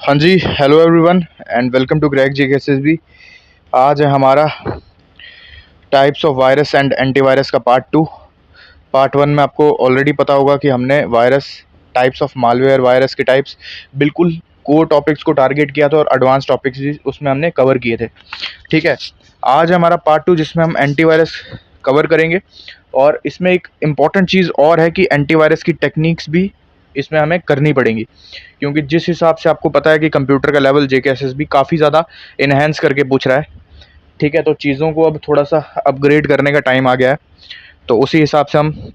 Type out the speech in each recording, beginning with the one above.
हाँ जी, hello everyone and welcome to crack GKSSB. आज है हमारा types of virus and antivirus का पार्ट 2। पार्ट 1 में आपको ऑलरेडी पता होगा कि हमने virus types of malware virus के टाइप्स बिल्कुल कोर टॉपिक्स को टारगेट किया था और एडवांस टॉपिक्स भी उसमें हमने कवर किए थे। ठीक है, आज हमारा पार्ट 2 जिसमें हम एंटीवायरस कवर करेंगे। और इसमें एक इम्पॉर्टेंट चीज़ और है कि एंटीवायरस की टेक्निक्स भी इसमें हमें करनी पड़ेंगी, क्योंकि जिस हिसाब से आपको पता है कि कंप्यूटर का लेवल जेकेएसएसबी काफ़ी ज़्यादा इन्हेंस करके पूछ रहा है। ठीक है, तो चीज़ों को अब थोड़ा सा अपग्रेड करने का टाइम आ गया है, तो उसी हिसाब से हम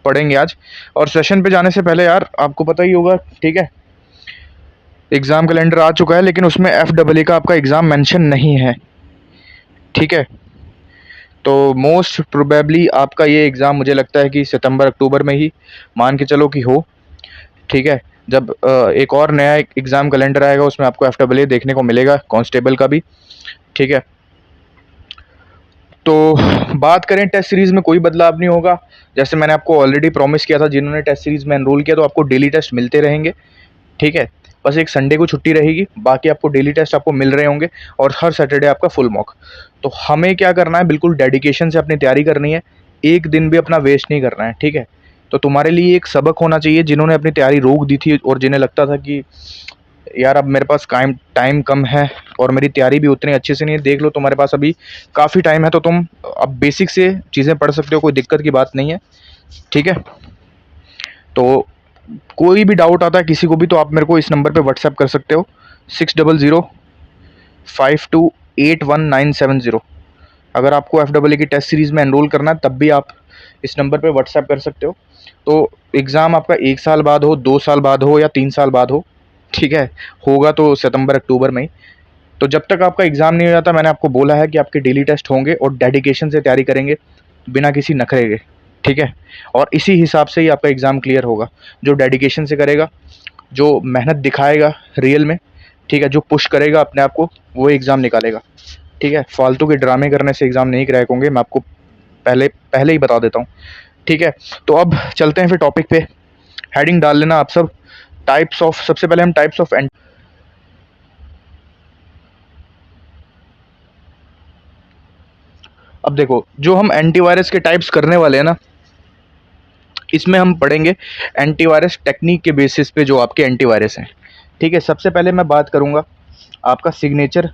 पढ़ेंगे आज। और सेशन पे जाने से पहले यार आपको पता ही होगा, ठीक है, एग्ज़ाम कैलेंडर आ चुका है लेकिन उसमें FEE का आपका एग्ज़ाम मेंशन नहीं है। ठीक है, तो मोस्ट प्रोबेबली आपका ये एग्ज़ाम मुझे लगता है कि सितंबर अक्टूबर में ही मान के चलो कि हो। ठीक है, जब एक और नया एग्ज़ाम कैलेंडर आएगा उसमें आपको FEE देखने को मिलेगा, कांस्टेबल का भी। ठीक है, तो बात करें टेस्ट सीरीज़ में कोई बदलाव नहीं होगा। जैसे मैंने आपको ऑलरेडी प्रॉमिस किया था, जिन्होंने टेस्ट सीरीज़ में एनरोल किया तो आपको डेली टेस्ट मिलते रहेंगे। ठीक है, बस एक संडे को छुट्टी रहेगी, बाकी आपको डेली टेस्ट आपको मिल रहे होंगे और हर सैटरडे आपका फुल मॉक। तो हमें क्या करना है, बिल्कुल डेडिकेशन से अपनी तैयारी करनी है, एक दिन भी अपना वेस्ट नहीं करना है। ठीक है, तो तुम्हारे लिए एक सबक होना चाहिए जिन्होंने अपनी तैयारी रोक दी थी और जिन्हें लगता था कि यार अब मेरे पास टाइम कम है और मेरी तैयारी भी उतनी अच्छे से नहीं है। देख लो, तुम्हारे पास अभी काफ़ी टाइम है, तो तुम अब बेसिक से चीज़ें पढ़ सकते हो, कोई दिक्कत की बात नहीं है। ठीक है, तो कोई भी डाउट आता है किसी को भी तो आप मेरे को इस नंबर पे व्हाट्सएप कर सकते हो, 6005281970। अगर आपको FEE की टेस्ट सीरीज़ में एनरोल करना है तब भी आप इस नंबर पे व्हाट्सएप कर सकते हो। तो एग्ज़ाम आपका 1 साल बाद हो, 2 साल बाद हो या 3 साल बाद हो, ठीक है, होगा तो सितंबर अक्टूबर में ही। तो जब तक आपका एग्ज़ाम नहीं हो जाता, मैंने आपको बोला है कि आपके डेली टेस्ट होंगे और डेडिकेशन से तैयारी करेंगे, बिना किसी नखरे के। ठीक है, और इसी हिसाब से ही आपका एग्ज़ाम क्लियर होगा। जो डेडिकेशन से करेगा, जो मेहनत दिखाएगा रियल में, ठीक है, जो पुश करेगा अपने आप को, वो एग्ज़ाम निकालेगा। ठीक है, फालतू के ड्रामे करने से एग्ज़ाम नहीं क्रैक होंगे, मैं आपको पहले ही बता देता हूँ। ठीक है, तो अब चलते हैं फिर टॉपिक पे। हेडिंग डाल लेना आप सब। टाइप्स ऑफ, सबसे पहले हम टाइप्स ऑफ अब देखो, जो हम एंटीवायरस के टाइप्स करने वाले हैं ना, इसमें हम पढ़ेंगे एंटीवायरस टेक्निक के बेसिस पे जो आपके एंटीवायरस हैं। ठीक है, सबसे पहले मैं बात करूंगा आपका सिग्नेचर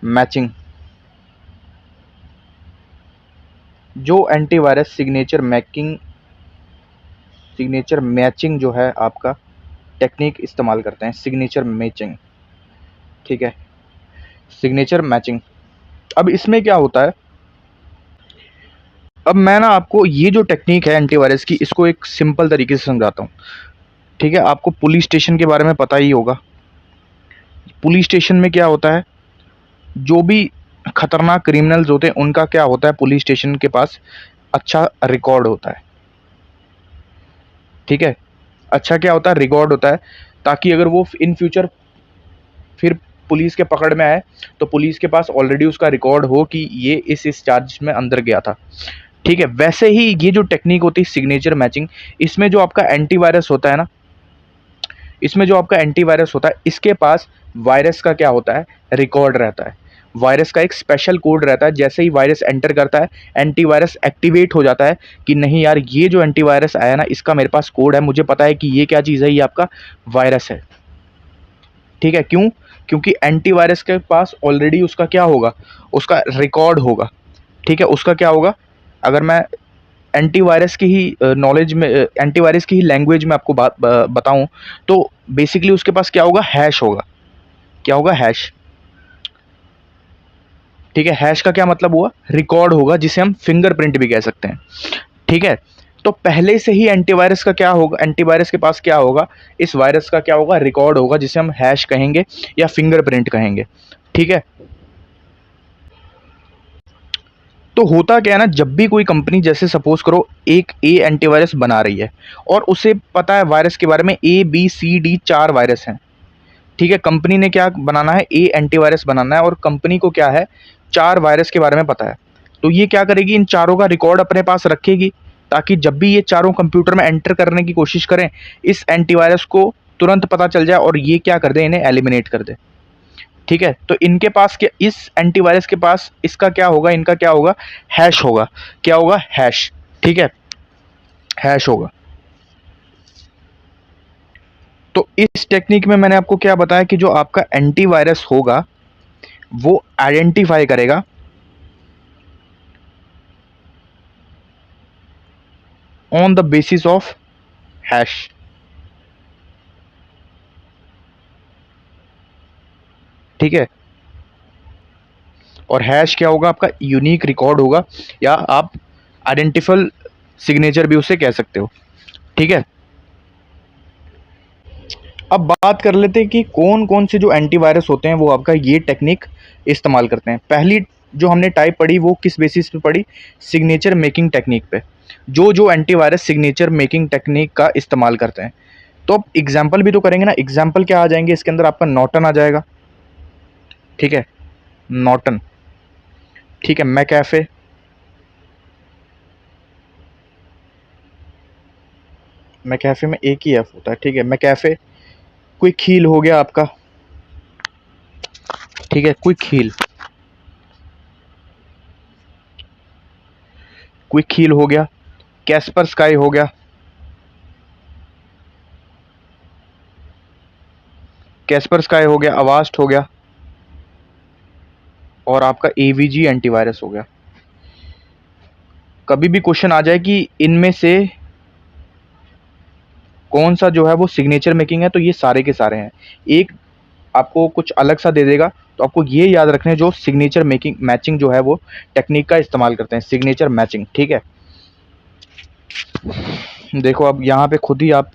मैचिंग। जो एंटीवायरस सिग्नेचर मैचिंग जो है आपका टेक्निक इस्तेमाल करते हैं, सिग्नेचर मैचिंग। ठीक है, सिग्नेचर मैचिंग। अब इसमें क्या होता है, अब मैं ना आपको ये जो टेक्निक है एंटीवायरस की, इसको एक सिंपल तरीके से समझाता हूँ। ठीक है, आपको पुलिस स्टेशन के बारे में पता ही होगा। पुलिस स्टेशन में क्या होता है, जो भी खतरनाक क्रिमिनल्स होते हैं उनका क्या होता है, पुलिस स्टेशन के पास अच्छा रिकॉर्ड होता है। ठीक है, अच्छा क्या होता है, रिकॉर्ड होता है, ताकि अगर वो इन फ्यूचर फिर पुलिस के पकड़ में आए तो पुलिस के पास ऑलरेडी उसका रिकॉर्ड हो कि ये इस चार्ज में अंदर गया था। ठीक है, वैसे ही ये जो टेक्निक होती है सिग्नेचर मैचिंग, इसमें जो आपका एंटीवायरस होता है ना, इसमें जो आपका एंटीवायरस होता है, इसके पास वायरस का क्या होता है, रिकॉर्ड रहता है। वायरस का एक स्पेशल कोड रहता है। जैसे ही वायरस एंटर करता है, एंटीवायरस एक्टिवेट हो जाता है कि नहीं यार, ये जो एंटीवायरस आया ना, इसका मेरे पास कोड है, मुझे पता है कि ये क्या चीज़ है, ये आपका वायरस है। ठीक है, क्यों? क्योंकि एंटीवायरस के पास ऑलरेडी उसका क्या होगा, उसका रिकॉर्ड होगा। ठीक है, उसका क्या होगा, अगर मैं एंटीवायरस की ही नॉलेज में, एंटीवायरस की ही लैंग्वेज में आपको बात बताऊं, तो बेसिकली उसके पास क्या होगा, हैश होगा। क्या होगा, हैश। ठीक है, हैश का क्या मतलब हुआ, रिकॉर्ड होगा, जिसे हम फिंगरप्रिंट भी कह सकते हैं। ठीक है, तो पहले से ही एंटीवायरस का क्या होगा, एंटीवायरस के पास क्या होगा, इस वायरस का क्या होगा, रिकॉर्ड होगा, जिसे हम हैश कहेंगे या फिंगरप्रिंट कहेंगे। ठीक है, तो होता क्या है ना, जब भी कोई कंपनी, जैसे सपोज करो एक ए एंटीवायरस बना रही है और उसे पता है वायरस के बारे में, ABCD 4 वायरस हैं। ठीक है, कंपनी ने क्या बनाना है, ए एंटीवायरस बनाना है और कंपनी को क्या है, 4 वायरस के बारे में पता है। तो ये क्या करेगी, इन चारों का रिकॉर्ड अपने पास रखेगी, ताकि जब भी ये चारों कंप्यूटर में एंटर करने की कोशिश करें, इस एंटीवायरस को तुरंत पता चल जाए और ये क्या कर दे, इन्हें एलिमिनेट कर दे। ठीक है, तो इनके पास क्या, इस एंटीवायरस के पास इसका क्या होगा, इनका क्या होगा, हैश होगा। क्या होगा, हैश। ठीक है, हैश होगा। तो इस टेक्निक में मैंने आपको क्या बताया कि जो आपका एंटीवायरस होगा वो आइडेंटिफाई करेगा on the basis of hash. ठीक है, और हैश क्या होगा, आपका यूनिक रिकॉर्ड होगा, या आप आइडेंटिफल सिग्नेचर भी उसे कह सकते हो। ठीक है, अब बात कर लेते हैं कि कौन कौन से जो एंटीवायरस होते हैं वो आपका ये टेक्निक इस्तेमाल करते हैं। पहली जो हमने टाइप पढ़ी वो किस बेसिस पे पढ़ी, सिग्नेचर मेकिंग टेक्निक पे। जो जो एंटीवायरस सिग्नेचर मेकिंग टेक्निक का इस्तेमाल करते हैं, तो अब एग्जाम्पल भी तो करेंगे ना। एग्जाम्पल क्या आ जाएंगे इसके अंदर, आपका नॉर्टन आ जाएगा। ठीक है, नॉर्टन। ठीक है, मैकैफे, मैकैफे में एक ही एफ होता है। ठीक है, मैकैफे। क्विक हील हो गया आपका। ठीक है, क्विक हील, क्विक हील हो गया। कैस्पर स्काई हो गया, कैस्पर स्काई हो गया। अवास्ट हो गया, और आपका एवीजी एंटीवायरस हो गया। कभी भी क्वेश्चन आ जाए कि इनमें से कौन सा जो है वो सिग्नेचर मेकिंग है, तो ये सारे के सारे हैं। एक आपको कुछ अलग सा दे देगा, तो आपको ये याद रखना है जो सिग्नेचर मेकिंग मैचिंग जो है वो टेक्निक का इस्तेमाल करते हैं, सिग्नेचर मैचिंग। ठीक है, देखो अब यहाँ पे खुद ही आप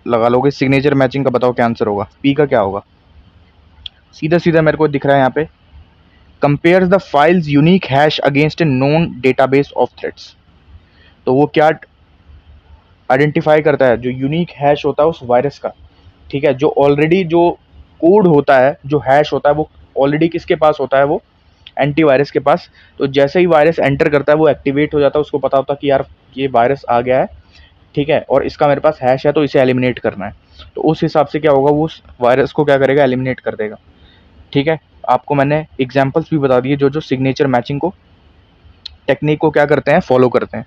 लगा लोगे सिग्नेचर मैचिंग का, बताओ क्या आंसर होगा, पी का क्या होगा। सीधा सीधा मेरे को दिख रहा है यहाँ पे, compares the files unique hash against A known database of threads. तो वो क्या आइडेंटिफाई करता है, जो यूनिक हैश होता है उस वायरस का। ठीक है, जो ऑलरेडी जो कोड होता है, जो हैश होता है वो ऑलरेडी किसके पास होता है, वो एंटीवायरस के पास। तो जैसे ही वायरस एंटर करता है वो एक्टिवेट हो जाता है, उसको पता होता है कि यार ये वायरस आ गया है। ठीक है, और इसका मेरे पास हैश है तो इसे एलिमिनेट करना है। तो उस हिसाब से क्या होगा, वो उस वायरस को क्या करेगा, एलिमिनेट कर देगा। ठीक है, आपको मैंने एग्जाम्पल्स भी बता दिए जो जो सिग्नेचर मैचिंग को टेक्निक को क्या करते हैं, फॉलो करते हैं।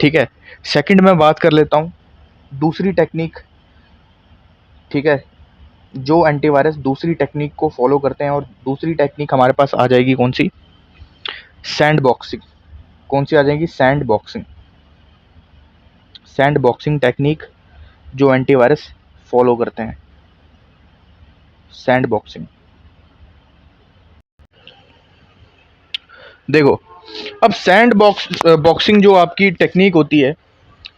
ठीक है, सेकंड में बात कर लेता हूँ दूसरी टेक्निक। ठीक है, जो एंटीवायरस दूसरी टेक्निक को फॉलो करते हैं, और दूसरी टेक्निक हमारे पास आ जाएगी कौन सी, सैंड बॉक्सिंग। कौन सी आ जाएगी, sand boxing. Sand boxing technique जो एंटीवायरस फॉलो करते हैं, सैंड बॉक्सिंग। देखो, अब सैंड बॉक्सिंग जो आपकी टेक्निक होती है,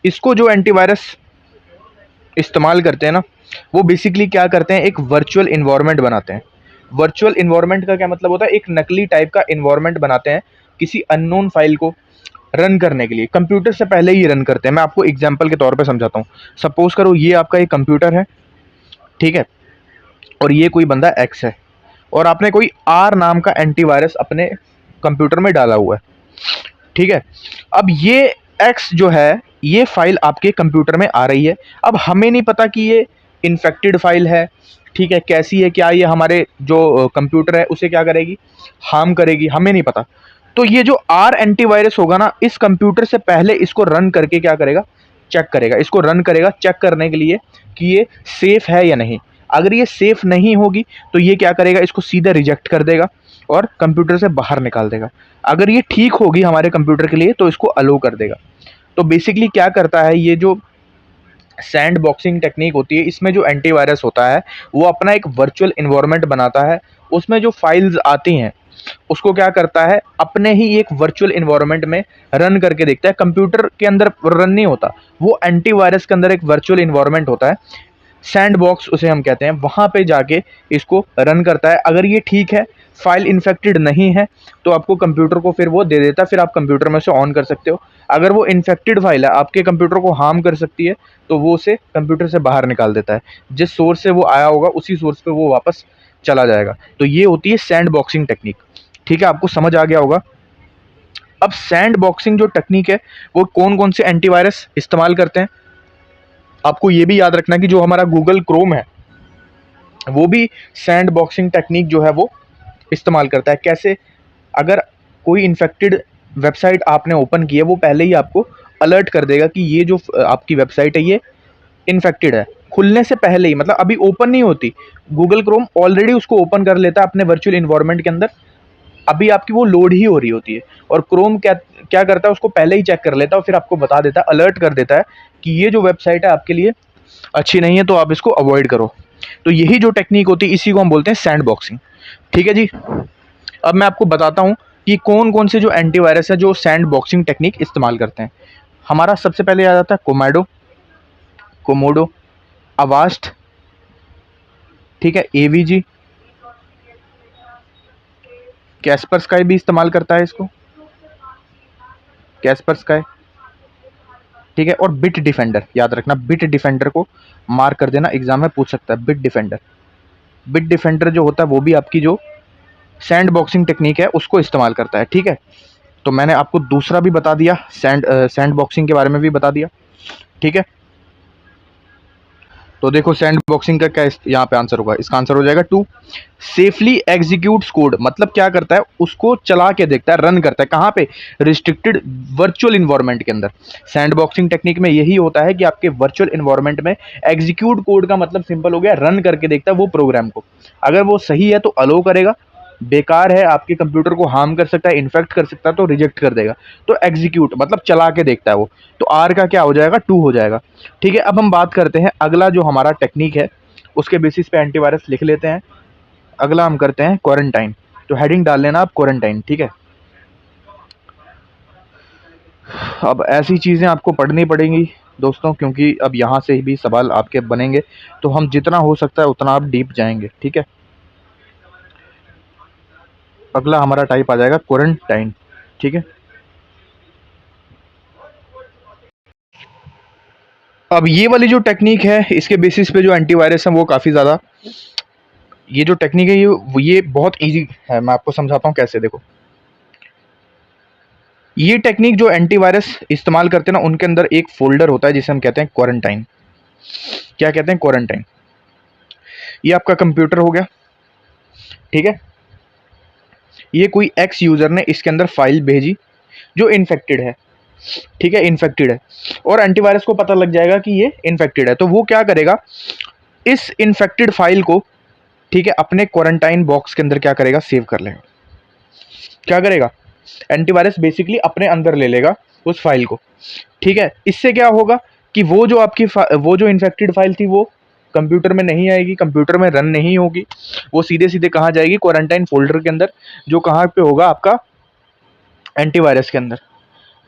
इसको जो एंटीवायरस इस्तेमाल करते हैं ना, वो बेसिकली क्या करते हैं, एक वर्चुअल इन्वायरमेंट बनाते हैं। वर्चुअल इन्वायरमेंट का क्या मतलब होता है, एक नकली टाइप का इन्वायरमेंट बनाते हैं किसी अननोन फाइल को रन करने के लिए। कंप्यूटर से पहले ही रन करते हैं। मैं आपको एग्जांपल के तौर पे समझाता हूँ। सपोज करो ये आपका एक कंप्यूटर है। ठीक है, और ये कोई बंदा एक्स है, और आपने कोई आर नाम का एंटीवायरस अपने कंप्यूटर में डाला हुआ है। ठीक है, अब ये एक्स जो है, ये फाइल आपके कंप्यूटर में आ रही है। अब हमें नहीं पता कि ये इन्फेक्टेड फाइल है। ठीक है, कैसी है, क्या ये हमारे जो कंप्यूटर है उसे क्या करेगी, हार्म करेगी, हमें नहीं पता। तो ये जो आर एंटीवायरस होगा ना, इस कंप्यूटर से पहले इसको रन करके क्या करेगा, चेक करेगा। इसको रन करेगा चेक करने के लिए कि ये सेफ है या नहीं। अगर ये सेफ नहीं होगी तो ये क्या करेगा, इसको सीधा रिजेक्ट कर देगा और कंप्यूटर से बाहर निकाल देगा। अगर ये ठीक होगी हमारे कंप्यूटर के लिए तो इसको अलो कर देगा। तो बेसिकली क्या करता है, ये जो सैंड बॉक्सिंग टेक्निक होती है, इसमें जो एंटीवायरस होता है वो अपना एक वर्चुअल इन्वायरमेंट बनाता है। उसमें जो फाइल्स आती हैं उसको क्या करता है, अपने ही एक वर्चुअल इन्वायरमेंट में रन करके देखता है। कंप्यूटर के अंदर रन नहीं होता, वो एंटीवायरस के अंदर एक वर्चुअल इन्वायरमेंट होता है, सैंड बॉक्स उसे हम कहते हैं। वहाँ पे जाके इसको रन करता है। अगर ये ठीक है, फाइल इन्फेक्टेड नहीं है, तो आपको कंप्यूटर को फिर वो दे देता है, फिर आप कंप्यूटर में से ऑन कर सकते हो। अगर वो इन्फेक्टेड फाइल है, आपके कंप्यूटर को हार्म कर सकती है, तो वो उसे कंप्यूटर से बाहर निकाल देता है। जिस सोर्स से वो आया होगा उसी सोर्स पे वो वापस चला जाएगा। तो ये होती है सैंड बॉक्सिंग टेक्निक। ठीक है, आपको समझ आ गया होगा। अब सैंड बॉक्सिंग जो टेक्निक है वो कौन कौन से एंटीवायरस इस्तेमाल करते हैं, आपको ये भी याद रखना कि जो हमारा गूगल क्रोम है वो भी सैंड बॉक्सिंग टेक्निक जो है वो इस्तेमाल करता है। कैसे? अगर कोई इन्फेक्टेड वेबसाइट आपने ओपन की है, वो पहले ही आपको अलर्ट कर देगा कि ये जो आपकी वेबसाइट है ये इन्फेक्टेड है, खुलने से पहले ही, मतलब अभी ओपन नहीं होती, गूगल क्रोम ऑलरेडी उसको ओपन कर लेता है अपने वर्चुअल इन्वायरमेंट के अंदर, अभी आपकी वो लोड ही हो रही होती है, और क्रोम क्या क्या करता है, उसको पहले ही चेक कर लेता है और फिर आपको बता देता है, अलर्ट कर देता है कि ये जो वेबसाइट है आपके लिए अच्छी नहीं है, तो आप इसको अवॉइड करो। तो यही जो टेक्निक होती है, इसी को हम बोलते हैं सैंड बॉक्सिंग। ठीक है जी। अब मैं आपको बताता हूँ कि कौन कौन से जो एंटीवायरस है जो सैंड बॉक्सिंग टेक्निक इस्तेमाल करते हैं। हमारा सबसे पहले आ जाता है कोमोडो, अवास्ट, ठीक है, एवीजी, कैस्पर स्काई भी इस्तेमाल करता है इसको, कैस्पर स्काई, ठीक है, और बिट डिफेंडर। याद रखना, बिट डिफेंडर को मार्क कर देना, एग्जाम में पूछ सकता है। बिट डिफेंडर जो होता है वो भी आपकी जो सैंड बॉक्सिंग टेक्निक है उसको इस्तेमाल करता है। ठीक है, तो मैंने आपको दूसरा भी बता दिया, सैंड बॉक्सिंग के बारे में भी बता दिया। ठीक है, तो देखो सैंड बॉक्सिंग का क्या यहाँ पे आंसर होगा, इसका आंसर हो जाएगा 2। सेफली एग्जीक्यूट्स कोड, मतलब क्या करता है, उसको चला के देखता है, रन करता है, कहाँ पे, रिस्ट्रिक्टेड वर्चुअल इन्वायरमेंट के अंदर। सैंड बॉक्सिंग टेक्निक में यही होता है कि आपके वर्चुअल इन्वायरमेंट में एग्जीक्यूट कोड का मतलब सिंपल हो गया, रन करके देखता है वो प्रोग्राम को, अगर वो सही है तो अलो करेगा, बेकार है, आपके कंप्यूटर को हार्म कर सकता है, इन्फेक्ट कर सकता है, तो रिजेक्ट कर देगा। तो एग्जीक्यूट मतलब चला के देखता है वो, तो आर का क्या हो जाएगा, 2 हो जाएगा। ठीक है, अब हम बात करते हैं अगला जो हमारा टेक्निक है, उसके बेसिस पे एंटीवायरस लिख लेते हैं। अगला हम करते हैं क्वारंटाइन, तो हेडिंग डाल लेना आप क्वारंटाइन। ठीक है, अब ऐसी चीज़ें आपको पढ़नी पड़ेंगी दोस्तों, क्योंकि अब यहाँ से भी सवाल आपके बनेंगे, तो हम जितना हो सकता है उतना आप डीप जाएंगे। ठीक है, अगला हमारा टाइप आ जाएगा क्वारंटाइन। ठीक है, अब ये वाली जो टेक्निक है, इसके बेसिस पे जो एंटीवायरस है वो काफ़ी ज़्यादा, ये जो टेक्निक है ये बहुत इजी है, मैं आपको समझाता हूँ कैसे। देखो, ये टेक्निक जो एंटीवायरस इस्तेमाल करते हैं ना, उनके अंदर एक फोल्डर होता है जिसे हम कहते हैं क्वारंटाइन। क्या कहते हैं, क्वारंटाइन। ये आपका कंप्यूटर हो गया, ठीक है, ये कोई एक्स यूज़र ने इसके अंदर फाइल भेजी जो इन्फेक्टेड है, ठीक है, इन्फेक्टेड है, और एंटीवायरस को पता लग जाएगा कि ये इन्फेक्टेड है, तो वो क्या करेगा, इस इन्फेक्टेड फाइल को, ठीक है, अपने क्वारंटाइन बॉक्स के अंदर क्या करेगा, सेव कर लेगा। क्या करेगा, एंटीवायरस बेसिकली अपने अंदर ले लेगा उस फाइल को। ठीक है, इससे क्या होगा कि वो जो आपकी वो जो इन्फेक्टेड फाइल थी वो कंप्यूटर में नहीं आएगी, कंप्यूटर में रन नहीं होगी, वो सीधे सीधे कहाँ जाएगी, क्वारंटाइन फोल्डर के अंदर, जो कहाँ पे होगा, आपका एंटीवायरस के अंदर।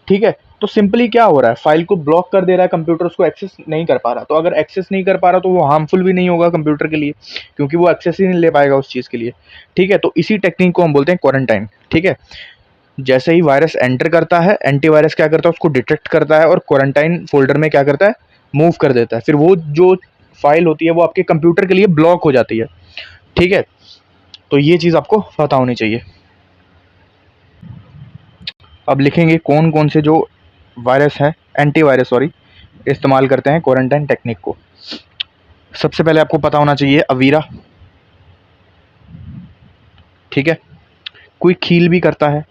ठीक है, तो सिंपली क्या हो रहा है, फाइल को ब्लॉक कर दे रहा है, कंप्यूटर उसको एक्सेस नहीं कर पा रहा, तो अगर एक्सेस नहीं कर पा रहा तो वो हार्मफुल भी नहीं होगा कंप्यूटर के लिए, क्योंकि वो एक्सेस ही नहीं ले पाएगा उस चीज़ के लिए। ठीक है, तो इसी टेक्निक को हम बोलते हैं क्वारंटाइन। ठीक है, जैसे ही वायरस एंटर करता है, एंटीवायरस क्या करता है, उसको डिटेक्ट करता है और क्वारंटाइन फोल्डर में क्या करता है, मूव कर देता है, फिर वो जो फाइल होती है वो आपके कंप्यूटर के लिए ब्लॉक हो जाती है। ठीक है, तो ये चीज़ आपको पता होनी चाहिए। अब लिखेंगे कौन कौन से जो वायरस है, एंटीवायरस सॉरी, इस्तेमाल करते हैं क्वारंटाइन टेक्निक को। सबसे पहले आपको पता होना चाहिए अवीरा, ठीक है, कोई खील भी करता है,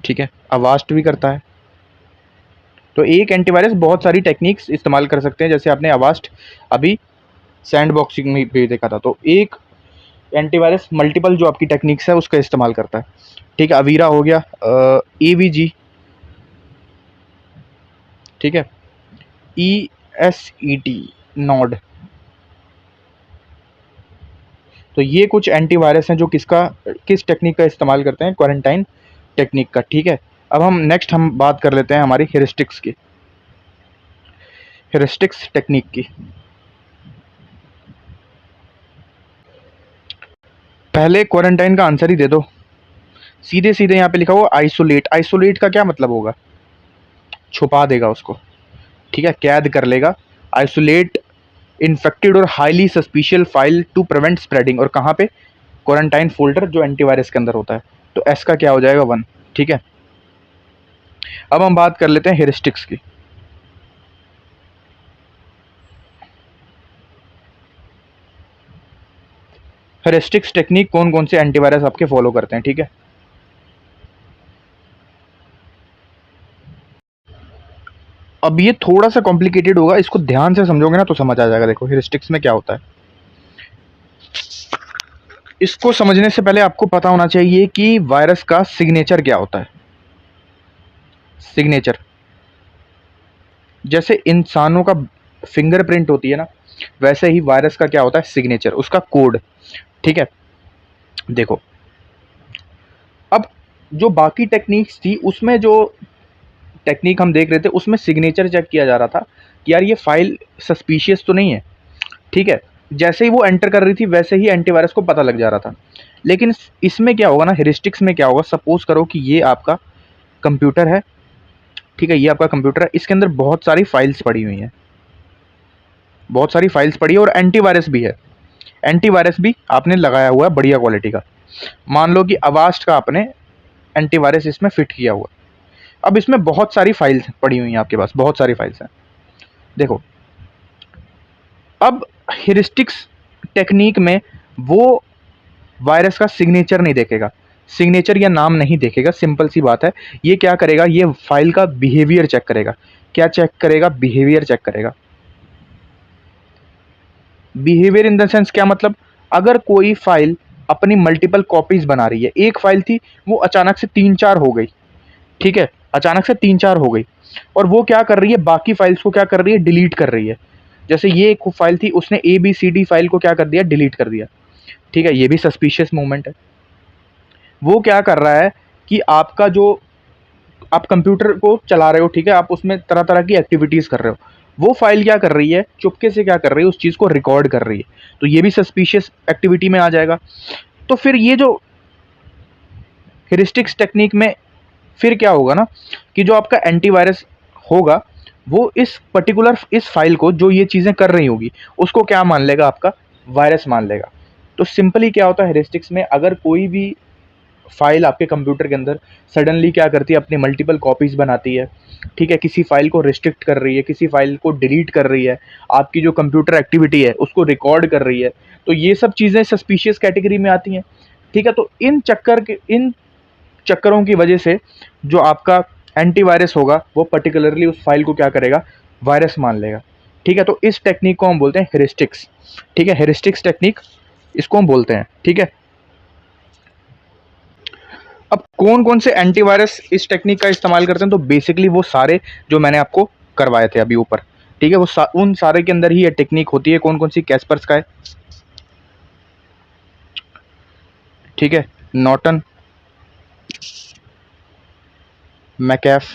ठीक है, अवास्ट भी करता है। तो एक एंटीवायरस बहुत सारी टेक्निक्स इस्तेमाल कर सकते हैं, जैसे आपने अवास्ट अभी सैंड बॉक्सिंग में भी देखा था, तो एक एंटीवायरस मल्टीपल जो आपकी टेक्निक्स है उसका इस्तेमाल करता है। ठीक है, अवीरा हो गया, एवीजी, ठीक है, ESET नॉड। तो ये कुछ एंटीवायरस हैं जो किस टेक्निक का इस्तेमाल करते हैं, क्वारंटाइन टेक्निक का। ठीक है, अब हम बात कर लेते हैं हमारी हेरिस्टिक्स की, हेरिस्टिक्स टेक्निक की। पहले क्वारंटाइन का आंसर ही दे दो, सीधे सीधे यहाँ पे लिखा हुआ आइसोलेट। आइसोलेट का क्या मतलब होगा, छुपा देगा उसको, ठीक है, कैद कर लेगा। आइसोलेट इन्फेक्टेड और highly suspicious file to prevent spreading, और कहाँ पे, क्वारंटाइन फोल्डर जो एंटीवायरस के अंदर होता है। तो एस का क्या हो जाएगा, 1। ठीक है, अब हम बात कर लेते हैं हेरिस्टिक्स की। हेरिस्टिक्स टेक्निक कौन कौन से एंटीवायरस आपके फॉलो करते हैं, ठीक है। अब ये थोड़ा सा कॉम्प्लिकेटेड होगा, इसको ध्यान से समझोगे ना तो समझ आ जाएगा। देखो हेरिस्टिक्स में क्या होता है, इसको समझने से पहले आपको पता होना चाहिए कि वायरस का सिग्नेचर क्या होता है। सिग्नेचर जैसे इंसानों का फिंगरप्रिंट होती है ना, वैसे ही वायरस का क्या होता है, सिग्नेचर, उसका कोड, ठीक है। देखो अब जो बाकी टेक्निक्स थी उसमें जो टेक्निक हम देख रहे थे उसमें सिग्नेचर चेक किया जा रहा था कि यार ये फाइल सस्पिशियस तो नहीं है, ठीक है। जैसे ही वो एंटर कर रही थी वैसे ही एंटीवायरस को पता लग जा रहा था। लेकिन इसमें क्या होगा ना, हेरिस्टिक्स में क्या होगा, सपोज करो कि ये आपका कंप्यूटर है, ठीक है, ये आपका कंप्यूटर है, इसके अंदर बहुत सारी फाइल्स पड़ी हुई हैं, बहुत सारी फाइल्स पड़ी है और एंटीवायरस भी है। एंटीवायरस भी आपने लगाया हुआ है बढ़िया क्वालिटी का, मान लो कि अवास्ट का आपने एंटीवायरस इसमें फिट किया हुआ। अब इसमें बहुत सारी फाइल्स पड़ी हुई हैं आपके पास, बहुत सारी फाइल्स हैं। देखो अब हेरिस्टिक्स टेक्निक में वो वायरस का सिग्नेचर नहीं देखेगा, सिग्नेचर या नाम नहीं देखेगा, सिंपल सी बात है। ये क्या करेगा, ये फाइल का बिहेवियर चेक करेगा। क्या चेक करेगा, बिहेवियर चेक करेगा। बिहेवियर इन द सेंस क्या मतलब, अगर कोई फाइल अपनी मल्टीपल कॉपीज बना रही है, एक फाइल थी वो अचानक से 3-4 हो गई, ठीक है, अचानक से 3-4 हो गई, और वो क्या कर रही है, बाकी फाइल्स को क्या कर रही है, डिलीट कर रही है। जैसे ये एक फाइल थी, उसने ABCD फाइल को क्या कर दिया, डिलीट कर दिया, ठीक है, ये भी सस्पिशियस मूवमेंट है। वो क्या कर रहा है कि आपका जो आप कंप्यूटर को चला रहे हो, ठीक है, आप उसमें तरह तरह की एक्टिविटीज़ कर रहे हो, वो फाइल क्या कर रही है, चुपके से क्या कर रही है, उस चीज़ को रिकॉर्ड कर रही है, तो ये भी सस्पिशियस एक्टिविटी में आ जाएगा। तो फिर ये जो हेरिस्टिक्स टेक्निक में फिर क्या होगा ना, कि जो आपका एंटीवायरस होगा वो इस पर्टिकुलर इस फाइल को जो ये चीज़ें कर रही होगी उसको क्या मान लेगा, आपका वायरस मान लेगा। तो सिंपली क्या होता है हेरिस्टिक्स में, अगर कोई भी फाइल आपके कंप्यूटर के अंदर सडनली क्या करती है, अपनी मल्टीपल कॉपीज बनाती है, ठीक है, किसी फाइल को रिस्ट्रिक्ट कर रही है, किसी फाइल को डिलीट कर रही है, आपकी जो कंप्यूटर एक्टिविटी है उसको रिकॉर्ड कर रही है, तो ये सब चीज़ें सस्पिशियस कैटेगरी में आती हैं, ठीक है। तो इन चक्करों की वजह से जो आपका एंटीवायरस होगा वो पर्टिकुलरली उस फाइल को क्या करेगा, वायरस मान लेगा, ठीक है। तो इस टेक्निक को हम बोलते हैं हेरिस्टिक्स, ठीक है, हेरिस्टिक्स टेक्निक इसको हम बोलते हैं, ठीक है। अब कौन कौन से एंटीवायरस इस टेक्निक का इस्तेमाल करते हैं, तो बेसिकली वो सारे जो मैंने आपको करवाए थे अभी ऊपर, ठीक है, उन सारे के अंदर ही ये टेक्निक होती है। कौन कौन सी, कैस्पर्स का है, ठीक है, नॉर्टन, मैकएफ,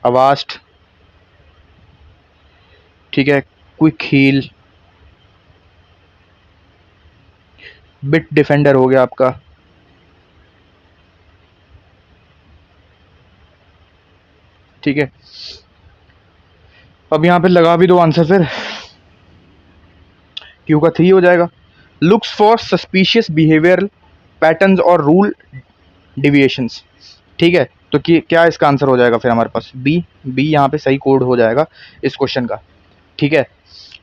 अवास्ट, ठीक है, क्विक हील, बिट डिफेंडर हो गया आपका, ठीक है। अब यहाँ पे लगा भी दो आंसर, फिर क्यू का 3 हो जाएगा। Looks for suspicious behaviour patterns और रूल डिविएशंस, ठीक है। तो क्या इसका आंसर हो जाएगा फिर हमारे पास, बी। बी यहाँ पे सही कोड हो जाएगा इस क्वेश्चन का, ठीक है।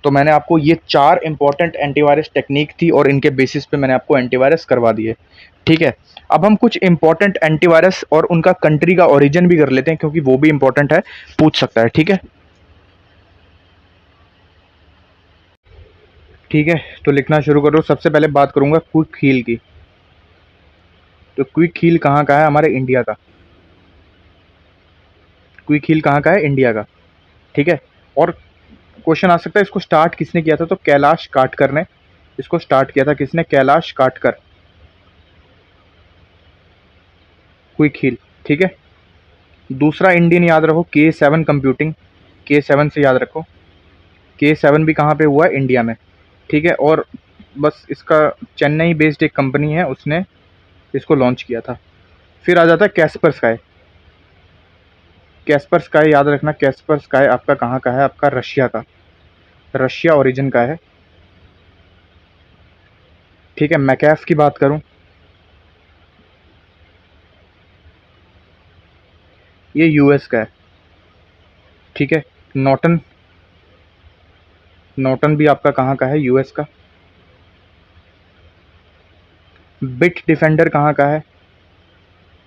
तो मैंने आपको ये 4 इंपॉर्टेंट एंटीवायरस टेक्निक थी और इनके बेसिस पे मैंने आपको एंटीवायरस करवा दिए, ठीक है। अब हम कुछ इंपॉर्टेंट एंटीवायरस और उनका कंट्री का ओरिजिन भी कर लेते हैं, क्योंकि वो भी इंपॉर्टेंट है, पूछ सकता है, ठीक है। ठीक है, तो लिखना शुरू करो। सबसे पहले बात करूंगा क्विक हील की। तो क्विक हील कहाँ का है, हमारे इंडिया का। क्विक हील कहाँ का है, इंडिया का, ठीक है। और क्वेश्चन आ सकता है इसको स्टार्ट किसने किया था, तो कैलाश काटकर ने इसको स्टार्ट किया था। किसने, कैलाश काटकर, क्विक हील, ठीक है। दूसरा इंडियन याद रखो, K7 कंप्यूटिंग, K7 से याद रखो। K7 भी कहाँ पे हुआ है, इंडिया में, ठीक है। और बस इसका चेन्नई बेस्ड एक कंपनी है, उसने इसको लॉन्च किया था। फिर आ जाता है कैस्पर स्काई। कैस्पर स्काई याद रखना, कैस्पर स्काई आपका कहाँ का है, आपका रशिया का, रशिया ओरिजिन का है, ठीक है। मैकएफ की बात करूं, ये यूएस का है, ठीक है। नॉर्टन, नॉर्टन भी आपका कहाँ का है? यूएस का। बिट डिफेंडर कहाँ का है?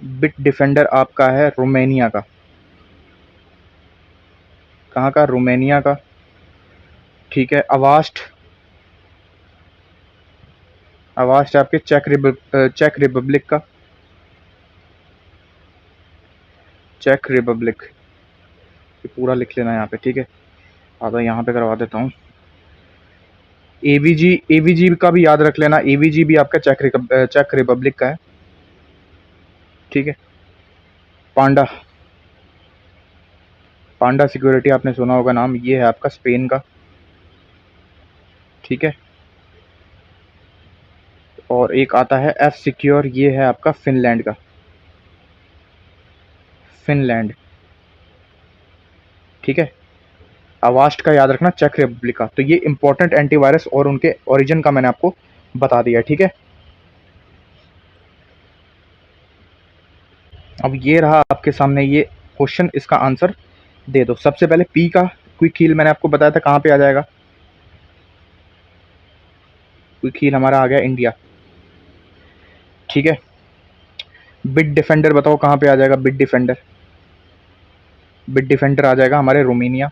बिट डिफेंडर आपका है रोमेनिया का। कहाँ का? रोमेनिया का, ठीक है। अवास्ट, अवास्ट आपके चेक रिपब्लिक का, चेक रिपब्लिक। ये पूरा लिख लेना यहाँ पे, ठीक है। अब यहाँ पे करवा देता हूँ। एवीजी, एवीजी का भी याद रख लेना, एवीजी भी आपका चेक रिपब्लिक का है, ठीक है। पांडा, पांडा सिक्योरिटी आपने सुना होगा नाम, ये है आपका स्पेन का, ठीक है। और एक आता है एफ सिक्योर, ये है आपका फिनलैंड का, फिनलैंड, ठीक है। अवास्ट का याद रखना, चेक रिपब्लिक का। तो ये इंपॉर्टेंट एंटीवायरस और उनके ओरिजिन का मैंने आपको बता दिया, ठीक है। अब ये रहा आपके सामने ये क्वेश्चन, इसका आंसर दे दो। सबसे पहले पी का क्विक हील मैंने आपको बताया था, कहाँ पे आ जाएगा? क्विक हील हमारा आ गया इंडिया, ठीक है। बिट डिफेंडर बताओ कहाँ पे आ जाएगा? बिट डिफेंडर, बिट डिफेंडर आ जाएगा हमारे रोमेनिया,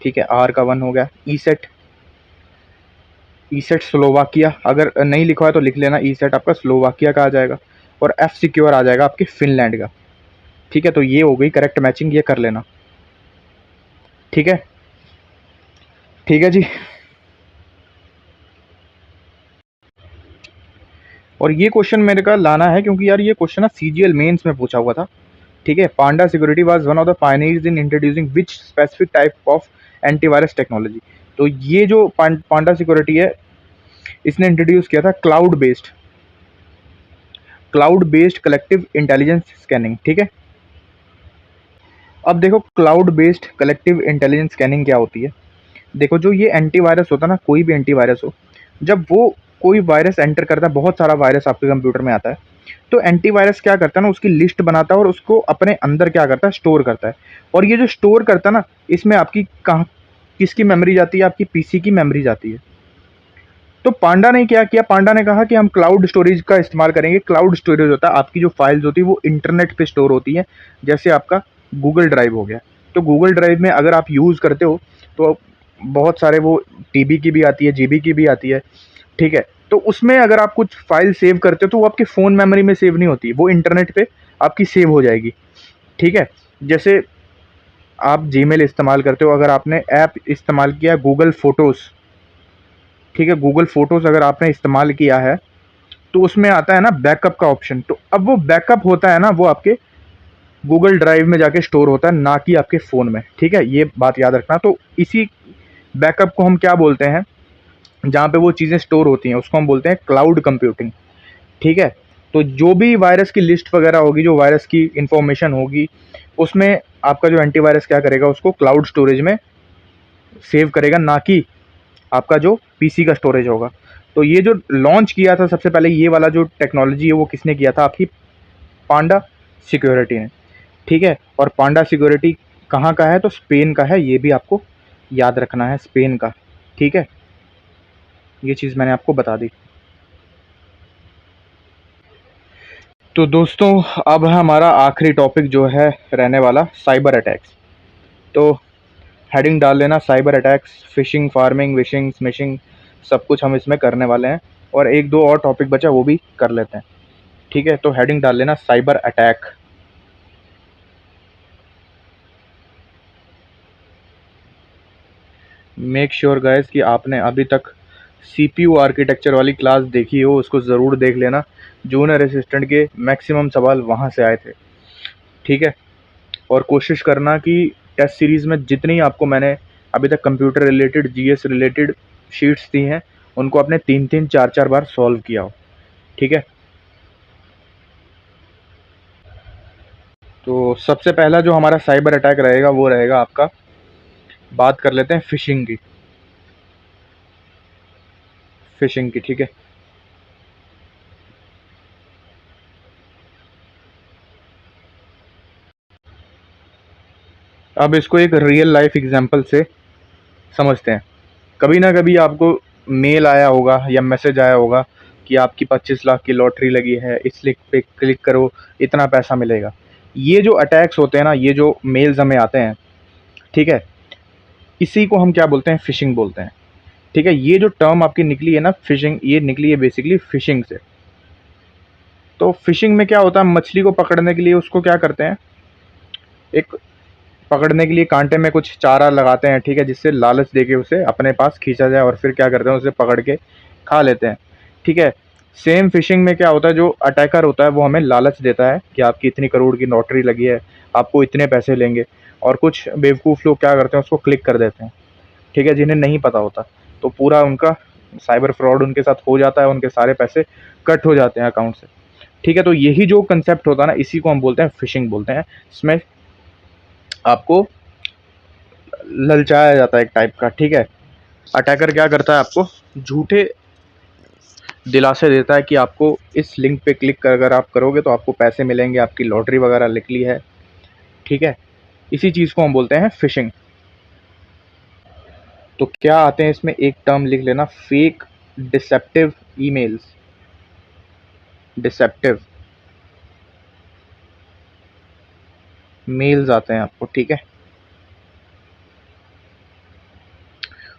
ठीक है। आर का 1 हो गया। ई सेट, ई सेट स्लोवाकिया, अगर नहीं लिखा है तो लिख लेना, ई सेट आपका स्लोवाकिया का आ जाएगा। और एफ सिक्योर आ जाएगा आपके फिनलैंड का, ठीक है। तो ये हो गई करेक्ट मैचिंग, ये कर लेना, ठीक है। ठीक है जी। और ये क्वेश्चन मेरे का लाना है क्योंकि यार ये क्वेश्चन ना सीजीएल मेंस में पूछा हुआ था, ठीक है। Panda Security was one of the pioneers in introducing which specific type of antivirus technology. तो ये जो पांडा सिक्योरिटी है, इसने इंट्रोड्यूस किया था cloud based collective intelligence scanning, ठीक है। अब देखो cloud based collective intelligence scanning क्या होती है। देखो जो ये एंटीवायरस होता है ना, कोई भी एंटीवायरस हो, जब वो कोई वायरस एंटर करता है, बहुत सारा वायरस आपके कंप्यूटर में आता है, तो एंटीवायरस क्या करता है ना, उसकी लिस्ट बनाता है और उसको अपने अंदर क्या करता है, स्टोर करता है। और ये जो स्टोर करता है ना, इसमें आपकी कहाँ, किसकी मेमोरी जाती है? आपकी पीसी की मेमोरी जाती है। तो पांडा ने क्या किया? पांडा ने कहा कि हम क्लाउड स्टोरेज का इस्तेमाल करेंगे। क्लाउड स्टोरेज होता है आपकी जो फाइल्स होती है वो इंटरनेट पे स्टोर होती है, जैसे आपका गूगल ड्राइव हो गया। तो गूगल ड्राइव में अगर आप यूज़ करते हो तो बहुत सारे वो टीबी की भी आती है, जीबी की भी आती है, ठीक है। तो उसमें अगर आप कुछ फाइल सेव करते हो तो वो आपके फ़ोन मेमोरी में सेव नहीं होती, वो इंटरनेट पे आपकी सेव हो जाएगी, ठीक है। जैसे आप जीमेल इस्तेमाल करते हो, अगर आपने ऐप इस्तेमाल किया गूगल फ़ोटोज़, ठीक है, गूगल फ़ोटोज़ अगर आपने इस्तेमाल किया है तो उसमें आता है ना बैकअप का ऑप्शन। तो अब वो बैकअप होता है ना, वो आपके गूगल ड्राइव में जाके स्टोर होता है, ना कि आपके फ़ोन में, ठीक है। ये बात याद रखना। तो इसी बैकअप को हम क्या बोलते हैं, जहाँ पे वो चीज़ें स्टोर होती हैं उसको हम बोलते हैं क्लाउड कंप्यूटिंग, ठीक है। तो जो भी वायरस की लिस्ट वगैरह होगी, जो वायरस की इंफॉर्मेशन होगी, उसमें आपका जो एंटीवायरस क्या करेगा, उसको क्लाउड स्टोरेज में सेव करेगा, ना कि आपका जो पीसी का स्टोरेज होगा। तो ये जो लॉन्च किया था सबसे पहले, ये वाला जो टेक्नोलॉजी है वो किसने किया था? आपकी पांडा सिक्योरिटी ने, ठीक है। और पांडा सिक्योरिटी कहाँ का है? तो स्पेन का है, ये भी आपको याद रखना है, स्पेन का, ठीक है। ये चीज़ मैंने आपको बता दी। तो दोस्तों अब हमारा आखिरी टॉपिक जो है रहने वाला साइबर अटैक्स। तो हेडिंग डाल लेना, cyber attacks, fishing, farming, wishing, smishing, सब कुछ हम इसमें करने वाले हैं। और एक दो और टॉपिक बचा, वो भी कर लेते हैं, ठीक है। तो हेडिंग डाल लेना cyber attack. Make sure guys कि आपने अभी तक सीपीयू आर्किटेक्चर वाली क्लास देखी हो, उसको ज़रूर देख लेना। जूनियर असिस्टेंट के मैक्सिमम सवाल वहाँ से आए थे, ठीक है। और कोशिश करना कि टेस्ट सीरीज़ में जितनी आपको मैंने अभी तक computer related, GS related sheets दी हैं, उनको आपने 3-3 4-4 बार सॉल्व किया हो, ठीक है। तो सबसे पहला जो हमारा साइबर अटैक रहेगा वो रहेगा आपका, बात कर लेते हैं फिशिंग की, फिशिंग की, ठीक है। अब इसको एक रियल लाइफ एग्जांपल से समझते हैं। कभी ना कभी आपको मेल आया होगा या मैसेज आया होगा कि आपकी 25 लाख की लॉटरी लगी है, इस लिंक पे क्लिक करो, इतना पैसा मिलेगा। ये जो अटैक्स होते हैं ना, ये जो मेल्स हमें आते हैं, ठीक है, इसी को हम क्या बोलते हैं? फिशिंग बोलते हैं। ठीक है, ये जो टर्म आपकी निकली है ना फिशिंग, ये निकली है बेसिकली फिशिंग से। तो फिशिंग में क्या होता है? मछली को पकड़ने के लिए उसको क्या करते हैं, एक पकड़ने के लिए कांटे में कुछ चारा लगाते हैं, ठीक है, जिससे लालच देके उसे अपने पास खींचा जाए, और फिर क्या करते हैं? उसे पकड़ के खा लेते हैं। ठीक है, सेम फिशिंग में क्या होता है? जो अटैकर होता है वो हमें लालच देता है कि आपकी इतनी करोड़ की लॉटरी लगी है, आपको इतने पैसे लेंगे, और कुछ बेवकूफ़ लोग क्या करते हैं? उसको क्लिक कर देते हैं, ठीक है, जिन्हें नहीं पता होता। तो पूरा उनका साइबर फ्रॉड उनके साथ हो जाता है, उनके सारे पैसे कट हो जाते हैं अकाउंट से। ठीक है, तो यही जो कंसेप्ट होता है ना, इसी को हम बोलते हैं फिशिंग बोलते हैं। इसमें आपको ललचाया जाता है एक टाइप का। ठीक है, अटैकर क्या करता है? आपको झूठे दिलासे देता है कि आपको इस लिंक पे क्लिक कर अगर आप करोगे तो आपको पैसे मिलेंगे, आपकी लॉटरी वगैरह निकली है। ठीक है, इसी चीज़ को हम बोलते हैं फिशिंग। तो क्या आते हैं इसमें, एक टर्म लिख लेना, fake deceptive emails. Deceptive mails आते हैं आपको। ठीक है,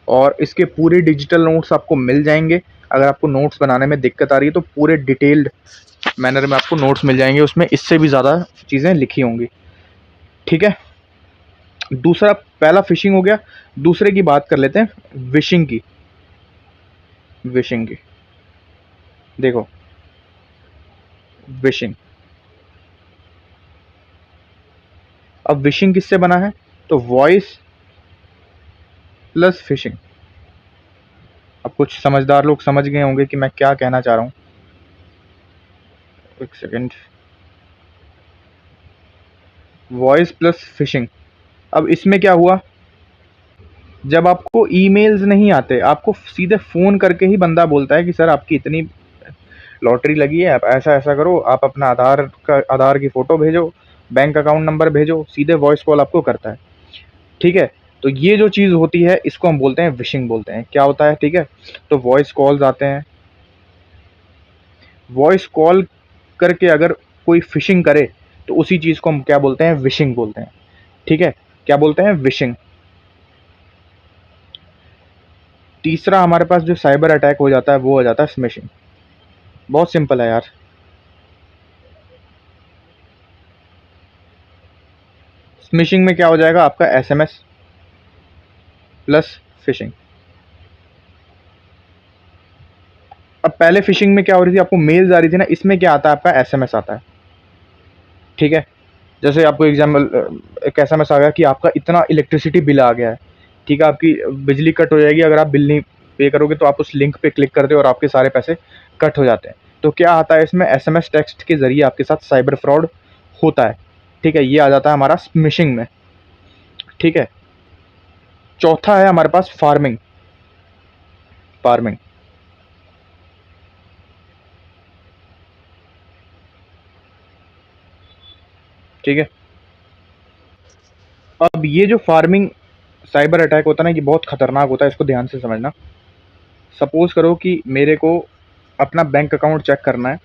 और इसके पूरे डिजिटल नोट्स आपको मिल जाएंगे। अगर आपको नोट्स बनाने में दिक्कत आ रही है तो पूरे डिटेल्ड मैनर में आपको नोट्स मिल जाएंगे, उसमें इससे भी ज़्यादा चीज़ें लिखी होंगी। ठीक है, दूसरा, पहला फिशिंग हो गया। दूसरे की बात कर लेते हैं, विशिंग की। विशिंग की देखो, विशिंग, अब विशिंग किससे बना है? तो वॉइस प्लस फिशिंग। अब कुछ समझदार लोग समझ गए होंगे कि मैं क्या कहना चाह रहा हूँ। एक सेकेंड, वॉइस प्लस फिशिंग। अब इसमें क्या हुआ? जब आपको ईमेल्स नहीं आते, आपको सीधे फ़ोन करके ही बंदा बोलता है कि सर आपकी इतनी लॉटरी लगी है, आप ऐसा ऐसा करो, आप अपना आधार की फ़ोटो भेजो, बैंक अकाउंट नंबर भेजो, सीधे वॉइस कॉल आपको करता है। ठीक है, तो ये जो चीज़ होती है इसको हम बोलते हैं विशिंग बोलते हैं। क्या होता है? ठीक है, तो वॉइस कॉल्स आते हैं, वॉइस कॉल करके अगर कोई फिशिंग करे तो उसी चीज़ को हम क्या बोलते हैं? विशिंग बोलते हैं। ठीक है, क्या बोलते हैं? विशिंग। तीसरा हमारे पास जो साइबर अटैक हो जाता है वो हो जाता है स्मिशिंग। बहुत सिंपल है यार। स्मिशिंग में क्या हो जाएगा? आपका एसएमएस प्लस फिशिंग। अब पहले फिशिंग में क्या हो रही थी? आपको मेल्स आ रही थी ना, इसमें क्या आता है? आपका एसएमएस आता है। ठीक है, जैसे आपको एग्जाम्पल, एक एसएमएस आ गया कि आपका इतना इलेक्ट्रिसिटी बिल आ गया है। ठीक है, आपकी बिजली कट हो जाएगी अगर आप बिल नहीं पे करोगे, तो आप उस लिंक पे क्लिक करते हो और आपके सारे पैसे कट हो जाते हैं। तो क्या आता है इसमें? एसएमएस टेक्स्ट के ज़रिए आपके साथ साइबर फ्रॉड होता है। ठीक है, ये आ जाता है हमारा स्मिशिंग में। ठीक है, चौथा है हमारे पास फार्मिंग। फार्मिंग, ठीक है। अब ये जो फार्मिंग साइबर अटैक होता है ना, ये बहुत खतरनाक होता है, इसको ध्यान से समझना। सपोज करो कि मेरे को अपना बैंक अकाउंट चेक करना है,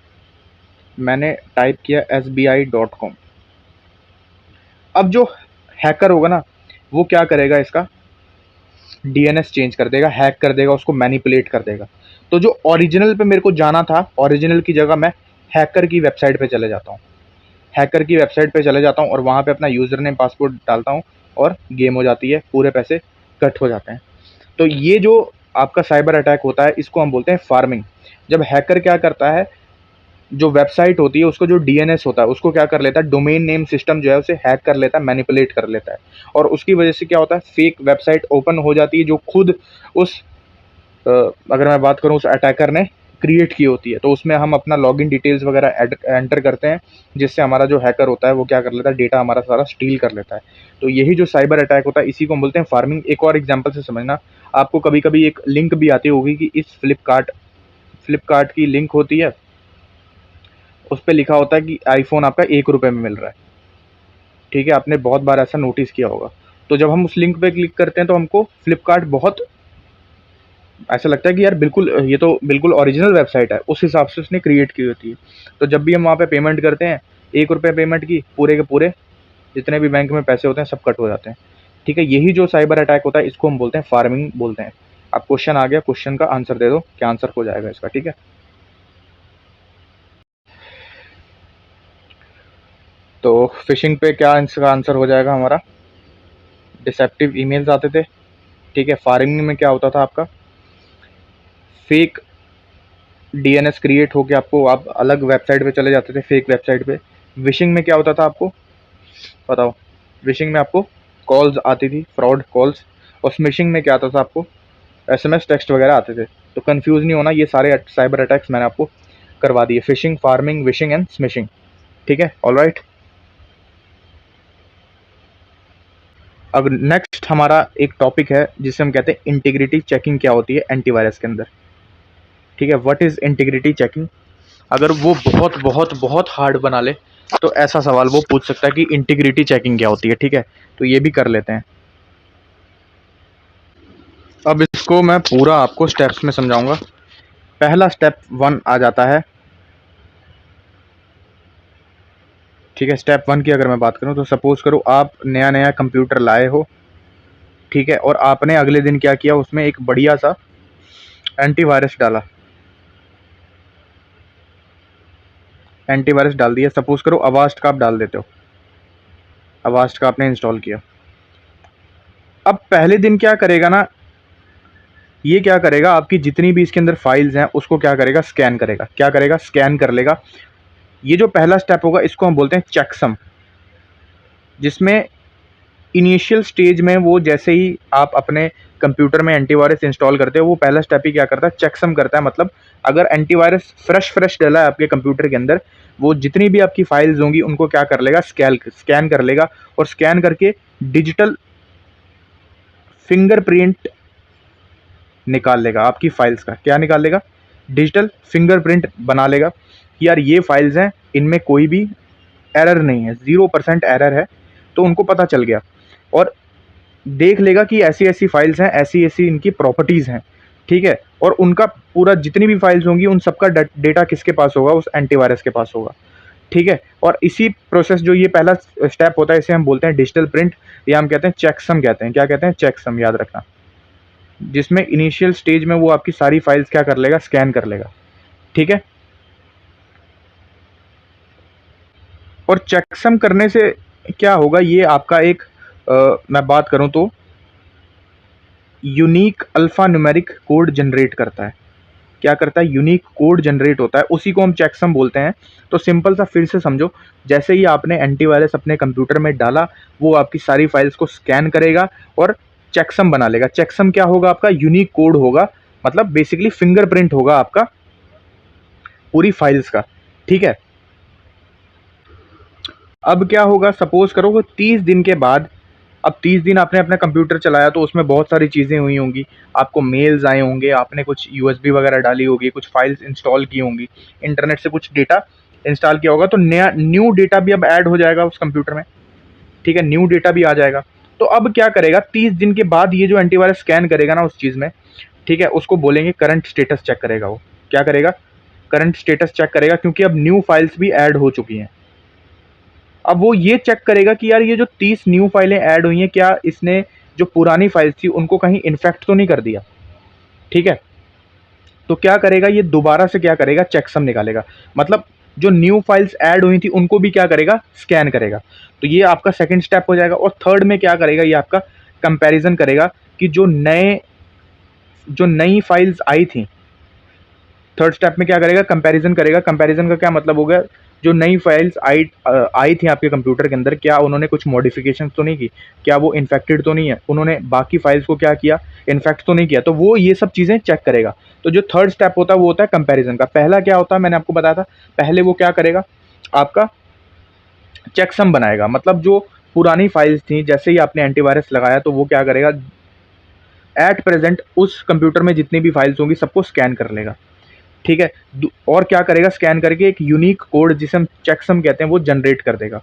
मैंने टाइप किया sbi.com। अब जो हैकर होगा ना, वो क्या करेगा? इसका डीएनएस चेंज कर देगा, हैक कर देगा, उसको मैनिपुलेट कर देगा। तो जो ओरिजिनल पे मेरे को जाना था, ओरिजिनल की जगह मैं हैकर की वेबसाइट पे चले जाता हूँ। हैकर की वेबसाइट पे चले जाता हूँ और वहाँ पे अपना यूज़र नेम पासवर्ड डालता हूँ और गेम हो जाती है, पूरे पैसे कट हो जाते हैं। तो ये जो आपका साइबर अटैक होता है इसको हम बोलते हैं फार्मिंग। जब हैकर क्या करता है, जो वेबसाइट होती है उसको जो डीएनएस होता है उसको क्या कर लेता है, डोमेन नेम सिस्टम जो है उसे हैक कर लेता है, मैनिपुलेट कर लेता है, और उसकी वजह से क्या होता है, फेक वेबसाइट ओपन हो जाती है जो खुद उस अगर मैं बात करूँ उस अटैकर ने क्रिएट की होती है। तो उसमें हम अपना लॉगिन डिटेल्स वगैरह एंटर करते हैं, जिससे हमारा जो हैकर होता है वो क्या कर लेता है, डेटा हमारा सारा स्टील कर लेता है। तो यही जो साइबर अटैक होता है इसी को हम बोलते हैं फार्मिंग। एक और एग्जांपल से समझना, आपको कभी कभी एक लिंक भी आती होगी कि इस फ्लिपकार्ट की लिंक होती है, उस पर लिखा होता है कि आईफोन आपका 1 रुपये में मिल रहा है। ठीक है, आपने बहुत बार ऐसा नोटिस किया होगा। तो जब हम उस लिंक पे क्लिक करते हैं तो हमको फ्लिपकार्ट बहुत ऐसा लगता है कि यार बिल्कुल ये तो बिल्कुल ओरिजिनल वेबसाइट है, उस हिसाब से उसने क्रिएट की होती है। तो जब भी हम वहाँ पे पेमेंट करते हैं, ₹1 पेमेंट की, पूरे के पूरे जितने भी बैंक में पैसे होते हैं सब कट हो जाते हैं। ठीक है, यही जो साइबर अटैक होता है इसको हम बोलते हैं फार्मिंग बोलते हैं। अब क्वेश्चन आ गया, क्वेश्चन का आंसर दे दो, क्या आंसर हो जाएगा इसका। ठीक है, तो फिशिंग पे क्या इसका आंसर हो जाएगा हमारा, डिसेप्टिव ईमेल्स आते थे। ठीक है, फार्मिंग में क्या होता था आपका, फेक डीएनएस क्रिएट होके आपको आप अलग वेबसाइट पे चले जाते थे, फेक वेबसाइट पे। विशिंग में क्या होता था आपको बताओ, विशिंग में आपको कॉल्स आती थी, फ्रॉड कॉल्स। और स्मिशिंग में क्या आता था आपको, एसएमएस टेक्स्ट वगैरह आते थे। तो कंफ्यूज नहीं होना, ये सारे साइबर अटैक्स मैंने आपको करवा दिए, fishing, farming, wishing and smishing. ठीक है, ऑलराइट। अब नेक्स्ट हमारा एक टॉपिक है जिसे हम कहते हैं इंटीग्रिटी चेकिंग क्या होती है एंटीवायरस के अंदर। ठीक है, व्हाट इज इंटीग्रिटी चेकिंग। अगर वो बहुत बहुत बहुत हार्ड बना ले तो ऐसा सवाल वो पूछ सकता है कि इंटीग्रिटी चेकिंग क्या होती है। ठीक है, तो ये भी कर लेते हैं। अब इसको मैं पूरा आपको स्टेप्स में समझाऊंगा। पहला स्टेप 1 आ जाता है। ठीक है, स्टेप 1 की अगर मैं बात करूं तो सपोज करो आप नया नया कंप्यूटर लाए हो। ठीक है, और आपने अगले दिन क्या किया, उसमें एक बढ़िया सा एंटीवायरस डाला, एंटीवायरस डाल दिया। सपोज करो अवास्ट का आप डाल देते हो, अवास्ट का आपने इंस्टॉल किया। अब पहले दिन क्या करेगा ना, ये क्या करेगा, आपकी जितनी भी इसके अंदर फाइल्स हैं उसको क्या करेगा, स्कैन करेगा। क्या करेगा, स्कैन कर लेगा। ये जो पहला स्टेप होगा इसको हम बोलते हैं चेकसम, जिसमें इनिशियल स्टेज में वो जैसे ही आप अपने कंप्यूटर में एंटीवायरस इंस्टॉल करते हो, वो पहला स्टेप ही क्या करता है, चेकसम करता है। मतलब अगर एंटीवायरस फ्रेश डला है आपके कंप्यूटर के अंदर, वो जितनी भी आपकी फाइल्स होंगी उनको क्या कर लेगा, स्कैन कर लेगा। और स्कैन करके डिजिटल फिंगरप्रिंट निकाल लेगा आपकी फाइल्स का। क्या निकाल लेगा, डिजिटल फिंगरप्रिंट बना लेगा कि यार ये फाइल्स हैं, इनमें कोई भी एरर नहीं है, 0% एरर है। तो उनको पता चल गया और देख लेगा कि ऐसी ऐसी फाइल्स हैं, ऐसी ऐसी इनकी प्रॉपर्टीज़ हैं। ठीक है, और उनका पूरा जितनी भी फाइल्स होंगी उन सबका डेटा किसके पास होगा, उस एंटीवायरस के पास होगा। ठीक है, और इसी प्रोसेस जो ये पहला स्टेप होता है इसे हम बोलते हैं डिजिटल प्रिंट, या हम कहते हैं चेकसम कहते हैं। क्या कहते हैं, चेकसम, याद रखना। जिसमें इनिशियल स्टेज में वो आपकी सारी फाइल्स क्या कर लेगा, स्कैन कर लेगा। ठीक है, और चेकसम करने से क्या होगा, ये आपका एक मैं बात करूं तो unique alpha numeric code generate करता है। क्या करता है, यूनिक कोड जनरेट होता है, उसी को हम चेकसम बोलते हैं। तो सिंपल सा फिर से समझो, जैसे ही आपने एंटीवायरस अपने कंप्यूटर में डाला, वो आपकी सारी फाइल्स को स्कैन करेगा और चेकसम बना लेगा। चेकसम क्या होगा, आपका यूनिक कोड होगा, मतलब बेसिकली फिंगरप्रिंट होगा आपका पूरी फाइल्स का। ठीक है, अब क्या होगा, सपोज करो वो 30 दिन के बाद, अब 30 दिन आपने अपना कंप्यूटर चलाया तो उसमें बहुत सारी चीज़ें हुई होंगी, आपको मेल्स आए होंगे, आपने कुछ यूएसबी वगैरह डाली होगी, कुछ फाइल्स इंस्टॉल की होंगी, इंटरनेट से कुछ डेटा इंस्टॉल किया होगा, तो नया न्यू डेटा भी अब ऐड हो जाएगा उस कंप्यूटर में। ठीक है, न्यू डेटा भी आ जाएगा। तो अब क्या करेगा, 30 दिन के बाद ये जो एंटीवायरस स्कैन करेगा ना उस चीज़ में, ठीक है, उसको बोलेंगे करंट स्टेटस चेक करेगा। वो क्या करेगा, करंट स्टेटस चेक करेगा, क्योंकि अब न्यू फाइल्स भी ऐड हो चुकी हैं। अब वो ये चेक करेगा कि यार ये जो 30 न्यू फाइलें ऐड हुई हैं, क्या इसने जो पुरानी फाइल्स थी उनको कहीं इन्फेक्ट तो नहीं कर दिया। ठीक है, तो क्या करेगा, ये दोबारा से क्या करेगा, चेकसम निकालेगा। मतलब जो न्यू फाइल्स ऐड हुई थी उनको भी क्या करेगा, स्कैन करेगा। तो ये आपका सेकंड स्टेप हो जाएगा। और थर्ड में क्या करेगा, ये आपका कंपैरिजन करेगा कि जो नई फाइल्स आई थी। थर्ड स्टेप में क्या करेगा, कंपैरिजन करेगा। कंपैरिजन का क्या मतलब हो गया, जो नई फाइल्स आई थी आपके कंप्यूटर के अंदर, क्या उन्होंने कुछ मॉडिफिकेशन तो नहीं की, क्या वो इन्फेक्टेड तो नहीं है, उन्होंने बाकी फाइल्स को क्या किया, इन्फेक्ट तो नहीं किया। तो वो ये सब चीज़ें चेक करेगा। तो जो थर्ड स्टेप होता है वो होता है कंपैरिजन का। पहला क्या होता है, मैंने आपको बताया था, पहले वो क्या करेगा, आपका चेकसम बनाएगा। मतलब जो पुरानी फाइल्स थी, जैसे ही आपने एंटीवायरस लगाया तो वो क्या करेगा, एट प्रेजेंट उस कंप्यूटर में जितनी भी फाइल्स होंगी सबको स्कैन कर लेगा। ठीक है, और क्या करेगा, स्कैन करके एक यूनिक कोड जिसे हम चेकसम कहते हैं वो जनरेट कर देगा।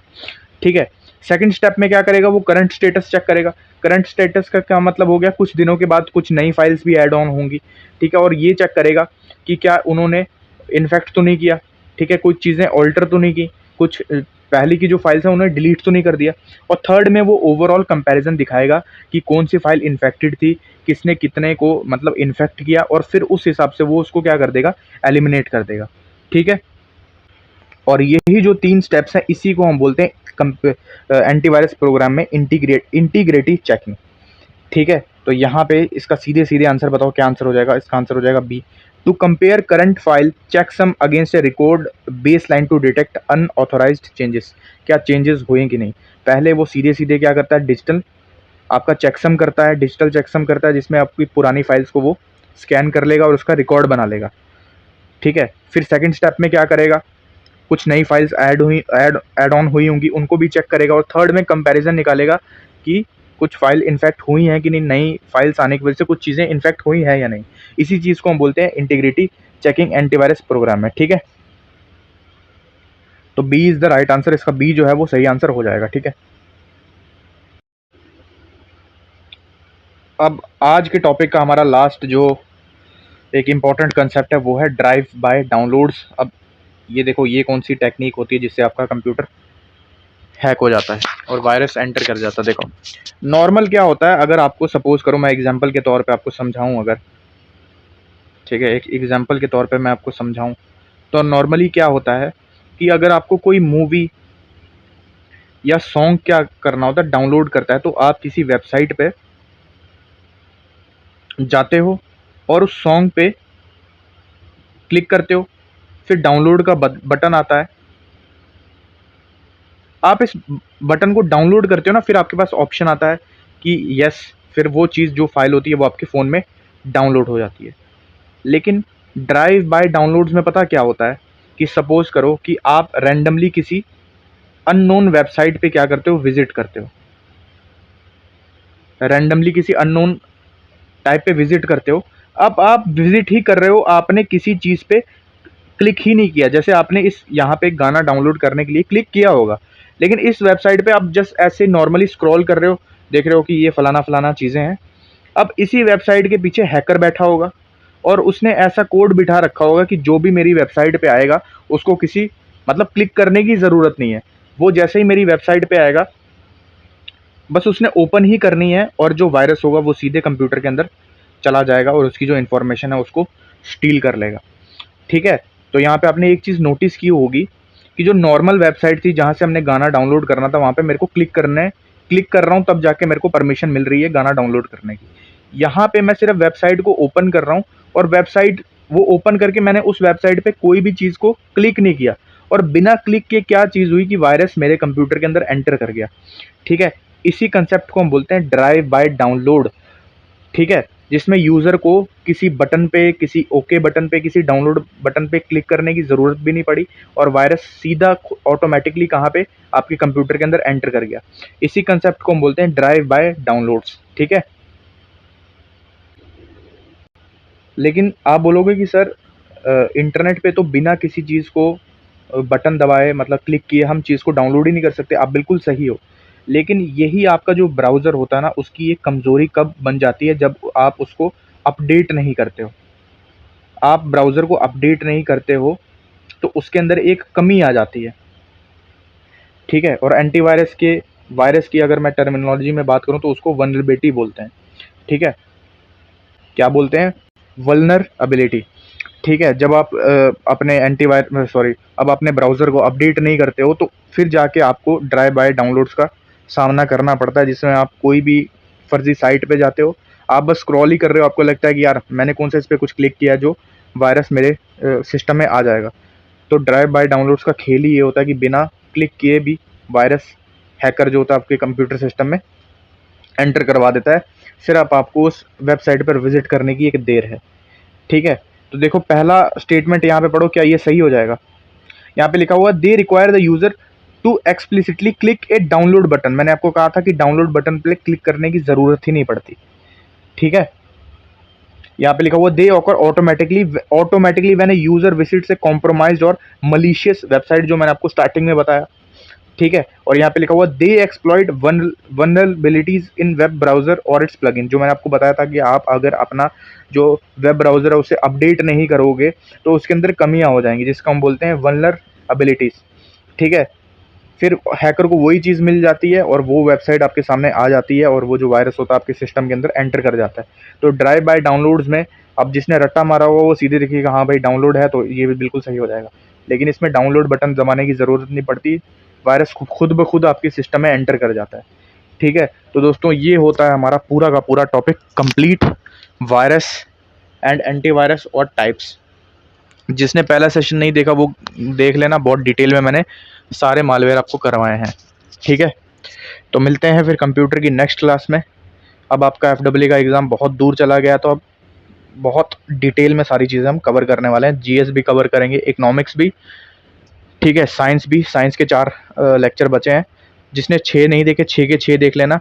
ठीक है, सेकंड स्टेप में क्या करेगा, वो करंट स्टेटस चेक करेगा। करंट स्टेटस का क्या मतलब हो गया, कुछ दिनों के बाद कुछ नई फाइल्स भी ऐड ऑन होंगी, ठीक है, और ये चेक करेगा कि क्या उन्होंने इन्फेक्ट तो नहीं किया, ठीक है, कुछ चीज़ें ऑल्टर तो नहीं की, कुछ पहले की जो फाइल्स हैं उन्हें डिलीट तो नहीं कर दिया। और थर्ड में वो ओवरऑल कंपैरिजन दिखाएगा कि कौन सी फाइल इन्फेक्टेड थी, किसने कितने को मतलब इन्फेक्ट किया, और फिर उस हिसाब से वो उसको क्या कर देगा, एलिमिनेट कर देगा, ठीक है। और यही जो 3 स्टेप्स हैं इसी को हम बोलते हैं एंटीवायरस प्रोग्राम में इंटीग्रिटी चेकिंग, ठीक है। तो यहाँ पे इसका सीधे सीधे आंसर बताओ, क्या आंसर हो जाएगा, इसका आंसर हो जाएगा B. To compare current file checksum against a record baseline to detect unauthorised changes, क्या चेंजेस हुए कि नहीं। पहले वो सीधे सीधे क्या करता है, डिजिटल आपका चेकसम करता है, डिजिटल चेकसम करता है, जिसमें आपकी पुरानी फाइल्स को वो स्कैन कर लेगा और उसका रिकॉर्ड बना लेगा, ठीक है। फिर सेकंड स्टेप में क्या करेगा, कुछ नई फाइल्स ऐड ऑन हुई होंगी उनको भी चेक करेगा, और थर्ड में कंपैरिजन निकालेगा कि कुछ फाइल इन्फेक्ट हुई हैं कि नहीं, नई फाइल्स आने की वजह से कुछ चीज़ें इन्फेक्ट हुई हैं या नहीं। इसी चीज़ को हम बोलते हैं इंटीग्रिटी चेकिंग एंटीवायरस प्रोग्राम में, ठीक है। तो B is the right answer, इसका बी जो है वो सही आंसर हो जाएगा, ठीक है। अब आज के टॉपिक का हमारा लास्ट जो एक इम्पॉर्टेंट कंसेप्ट है वो है ड्राइव बाय डाउनलोड्स। अब ये देखो, ये कौन सी टेक्निक होती है जिससे आपका कंप्यूटर हैक हो जाता है और वायरस एंटर कर जाता है। देखो नॉर्मल क्या होता है, अगर आपको सपोज करो, मैं एग्जांपल के तौर पे आपको समझाऊं अगर, ठीक है, एक एग्जांपल के तौर पे मैं आपको समझाऊं, तो नॉर्मली क्या होता है कि अगर आपको कोई मूवी या सॉन्ग क्या करना होता है, डाउनलोड करता है, तो आप किसी वेबसाइट पे जाते हो और उस सॉन्ग पे क्लिक करते हो, फिर डाउनलोड का बटन आता है, आप इस बटन को डाउनलोड करते हो ना, फिर आपके पास ऑप्शन आता है कि यस, फिर वो चीज़ जो फाइल होती है वो आपके फ़ोन में डाउनलोड हो जाती है। लेकिन ड्राइव बाय डाउनलोड्स में पता क्या होता है कि सपोज करो कि आप रैंडमली किसी अननोन वेबसाइट पे क्या करते हो, विजिट करते हो, रैंडमली किसी अननोन टाइप पे विजिट करते हो। अब आप विजिट ही कर रहे हो, आपने किसी चीज़ पे क्लिक ही नहीं किया, जैसे आपने इस यहाँ पे गाना डाउनलोड करने के लिए क्लिक किया होगा, लेकिन इस वेबसाइट पे आप जस्ट ऐसे नॉर्मली स्क्रॉल कर रहे हो, देख रहे हो कि ये फलाना फलाना चीज़ें हैं। अब इसी वेबसाइट के पीछे हैकर बैठा होगा और उसने ऐसा कोड बिठा रखा होगा कि जो भी मेरी वेबसाइट पे आएगा उसको किसी मतलब क्लिक करने की ज़रूरत नहीं है, वो जैसे ही मेरी वेबसाइट पे आएगा बस उसने ओपन ही करनी है, और जो वायरस होगा वो सीधे कंप्यूटर के अंदर चला जाएगा और उसकी जो इन्फॉर्मेशन है उसको स्टील कर लेगा, ठीक है। तो यहाँ पे आपने एक चीज़ नोटिस की होगी कि जो नॉर्मल वेबसाइट थी जहाँ से हमने गाना डाउनलोड करना था, वहाँ पे मेरे को क्लिक कर रहा हूँ तब जाके मेरे को परमिशन मिल रही है गाना डाउनलोड करने की। यहाँ पे मैं सिर्फ वेबसाइट को ओपन कर रहा हूँ, और वेबसाइट वो ओपन करके मैंने उस वेबसाइट पे कोई भी चीज़ को क्लिक नहीं किया, और बिना क्लिक के क्या चीज़ हुई कि वायरस मेरे कंप्यूटर के अंदर एंटर कर गया, ठीक है। इसी कंसेप्ट को हम बोलते हैं ड्राइव बाय डाउनलोड, ठीक है, जिसमें यूज़र को किसी बटन पे, किसी ओके बटन पे, किसी डाउनलोड बटन पे क्लिक करने की ज़रूरत भी नहीं पड़ी, और वायरस सीधा ऑटोमेटिकली कहाँ पे, आपके कंप्यूटर के अंदर एंटर कर गया। इसी कंसेप्ट को हम बोलते हैं ड्राइव बाय डाउनलोड्स, ठीक है। लेकिन आप बोलोगे कि सर इंटरनेट पे तो बिना किसी चीज़ को बटन दबाए मतलब क्लिक किए हम चीज़ को डाउनलोड ही नहीं कर सकते। आप बिल्कुल सही हो, लेकिन यही आपका जो ब्राउज़र होता है ना, उसकी एक कमज़ोरी कब बन जाती है, जब आप उसको अपडेट नहीं करते हो। आप ब्राउज़र को अपडेट नहीं करते हो तो उसके अंदर एक कमी आ जाती है, ठीक है। और एंटीवायरस के वायरस की अगर मैं टर्मिनोलॉजी में बात करूँ तो उसको वल्नरेबिलिटी बोलते हैं, ठीक है। क्या बोलते हैं, वल्नरेबिलिटी, ठीक है। जब आप अपने अब अपने ब्राउज़र को अपडेट नहीं करते हो तो फिर जाके आपको ड्राइव बाय डाउनलोड्स का सामना करना पड़ता है, जिसमें आप कोई भी फर्जी साइट पे जाते हो, आप बस स्क्रॉल ही कर रहे हो, आपको लगता है कि यार मैंने कौन सा इस पे कुछ क्लिक किया जो वायरस मेरे सिस्टम में आ जाएगा। तो ड्राइव बाय डाउनलोड्स का खेल ही ये होता है कि बिना क्लिक किए भी वायरस हैकर जो होता है आपके कंप्यूटर सिस्टम में एंटर करवा देता है, सिर्फ आपको उस वेबसाइट पर विजिट करने की एक देर है, ठीक है। तो देखो पहला स्टेटमेंट यहाँ पे पढ़ो, क्या ये सही हो जाएगा। यहाँ पे लिखा हुआ they require the user to explicitly click a download button. मैंने आपको कहा था कि डाउनलोड बटन पे क्लिक करने की ज़रूरत ही नहीं पड़ती, ठीक है। यहाँ पे लिखा हुआ they occur automatically when a user visits a compromised और मलिशियस वेबसाइट, जो मैंने आपको स्टार्टिंग में बताया, ठीक है। और यहाँ पे लिखा हुआ दे एक्सप्लॉइट वनरेबिलिटीज इन वेब ब्राउजर और इट्स प्लगइन, जो मैंने आपको बताया था कि आप अगर अपना जो वेब ब्राउजर है उसे अपडेट नहीं करोगे तो उसके अंदर कमियां हो जाएंगी, जिसको हम बोलते हैं वनरेबिलिटीज। ठीक है। फिर हैकर को वही चीज़ मिल जाती है और वो वेबसाइट आपके सामने आ जाती है और वो जो वायरस होता है आपके सिस्टम के अंदर एंटर कर जाता है। तो ड्राइव बाय डाउनलोड्स में अब जिसने रट्टा मारा हुआ वो सीधे देखिएगा हाँ भाई डाउनलोड है, तो ये भी बिल्कुल सही हो जाएगा। लेकिन इसमें डाउनलोड बटन दबाने की ज़रूरत नहीं पड़ती, वायरस खुद ब खुद आपके सिस्टम में एंटर कर जाता है। ठीक है। तो दोस्तों ये होता है हमारा पूरा का पूरा topic complete, virus and antivirus और टाइप्स। जिसने पहला सेशन नहीं देखा वो देख लेना, बहुत डिटेल में मैंने सारे मालवेयर आपको करवाए हैं। ठीक है। तो मिलते हैं फिर कंप्यूटर की नेक्स्ट क्लास में। अब आपका FEE का एग्ज़ाम बहुत दूर चला गया, तो अब बहुत डिटेल में सारी चीज़ें हम कवर करने वाले हैं। GS भी कवर करेंगे, इकोनॉमिक्स भी, ठीक है, साइंस भी। साइंस के 4 लेक्चर बचे हैं। जिसने 6 नहीं देखे 6 के 6 देख लेना।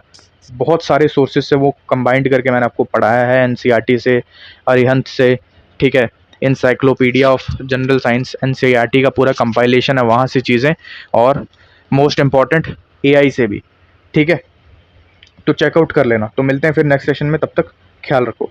बहुत सारे सोर्सेज से वो कंबाइंड करके मैंने आपको पढ़ाया है, NCERT से, अरिहंत से, ठीक है, encyclopedia of general science NCERT का पूरा कंपाइलेशन है वहाँ से चीज़ें, और मोस्ट इम्पॉर्टेंट AI से भी। ठीक है। तो चेकआउट कर लेना। तो मिलते हैं फिर नेक्स्ट सेशन में, तब तक ख्याल रखो।